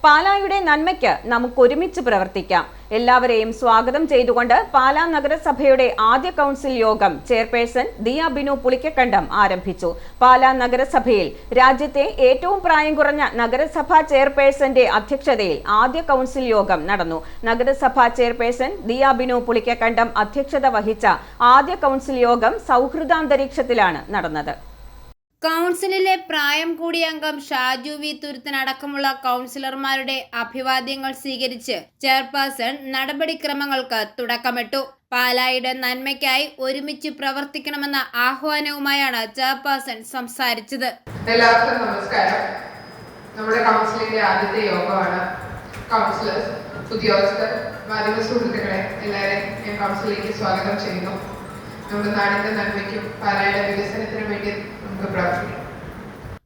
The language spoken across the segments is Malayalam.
പാലായുടെ നന്മയ്ക്ക് നമുക്കൊരുമിച്ച് പ്രവർത്തിക്കാം. എല്ലാവരെയും സ്വാഗതം ചെയ്തുകൊണ്ട് പാലാ നഗരസഭയുടെ ആദ്യ കൗൺസിൽ യോഗം ചെയർപേഴ്സൺ ദിയ ബിനു പുളിക്കക്കണ്ടം ആരംഭിച്ചു. പാലാ നഗരസഭയിൽ രാജ്യത്തെ ഏറ്റവും പ്രായം കുറഞ്ഞ നഗരസഭാ ചെയർപേഴ്സന്റെ അധ്യക്ഷതയിൽ ആദ്യ കൗൺസിൽ യോഗം നടന്നു. നഗരസഭാ ചെയർപേഴ്സൺ ദിയ ബിനു പുളിക്കക്കണ്ടം അധ്യക്ഷത വഹിച്ച ആദ്യ കൗൺസിൽ യോഗം സൗഹൃദാന്തരീക്ഷത്തിലാണ് നടന്നത്. കൗൺസിലിലെ പ്രായം കൂടിയ അംഗം ഷാജു വി തുരുത്തനടക്കമുള്ള കൗൺസിലർമാരുടെ അഭിവാദ്യങ്ങൾ സ്വീകരിച്ച് ചെയർപേഴ്സൺ നടപടിക്രമങ്ങൾക്ക് തുടക്കമിട്ടു. പാലായുടെ നന്മയ്ക്കായി ഒരുമിച്ച് പ്രവർത്തിക്കണമെന്ന ആഹ്വാനവുമായാണ് ചെയർപേഴ്സൺ സംസാരിച്ചത്. എല്ലാവർക്കും നമസ്കാരം. നമ്മുടെ കൗൺസിലിന്റെ ആദ്യത്തെ യോഗമാണ്. കൗൺസിലേഴ്സ്, ഉദ്യോഗസ്ഥർ, മാധ്യമ സുഹൃത്തുക്കളെ എല്ലാവരെയും ഞാൻ കൗൺസിലിലേക്ക് സ്വാഗതം ചെയ്യുന്നു. നമ്മുടെ നാടിന്റെ നന്മയ്ക്കും പാലായുടെ വികസനത്തിനും വേണ്ടി നമുക്ക് പ്രവർത്തിക്കാം.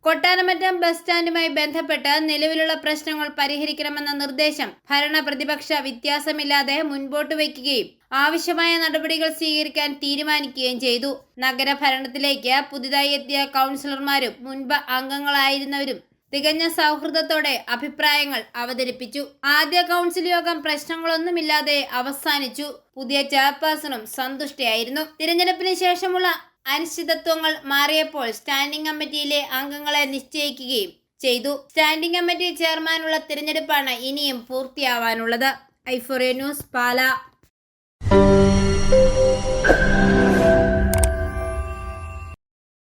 കൊട്ടാരമറ്റം ബസ് സ്റ്റാൻഡുമായി ബന്ധപ്പെട്ട് നിലവിലുള്ള പ്രശ്നങ്ങൾ പരിഹരിക്കണമെന്ന നിർദ്ദേശം ഭരണ പ്രതിപക്ഷ വ്യത്യാസമില്ലാതെ മുൻപോട്ട് വയ്ക്കുകയും ആവശ്യമായ നടപടികൾ സ്വീകരിക്കാൻ തീരുമാനിക്കുകയും ചെയ്തു. നഗരഭരണത്തിലേക്ക് പുതുതായി എത്തിയ കൗൺസിലർമാരും മുൻപ് അംഗങ്ങളായിരുന്നവരും തികഞ്ഞ സൗഹൃദത്തോടെ അഭിപ്രായങ്ങൾ അവതരിപ്പിച്ചു. ആദ്യ കൗൺസിൽ യോഗം പ്രശ്നങ്ങളൊന്നുമില്ലാതെ അവസാനിച്ചു. പുതിയ ചെയർപേഴ്സണും സന്തുഷ്ടയായിരുന്നു. തിരഞ്ഞെടുപ്പിന് ശേഷമുള്ള അനിശ്ചിതത്വങ്ങൾ മാറിയപ്പോൾ സ്റ്റാൻഡിംഗ് കമ്മിറ്റിയിലെ അംഗങ്ങളെ നിശ്ചയിക്കുകയും ചെയ്തു. സ്റ്റാൻഡിംഗ് കമ്മിറ്റി ചെയർമാനുള്ള തിരഞ്ഞെടുപ്പാണ് ഇനിയും പൂർത്തിയാവാനുള്ളത്. ഐഫോറിയ ന്യൂസ്, പാലാ.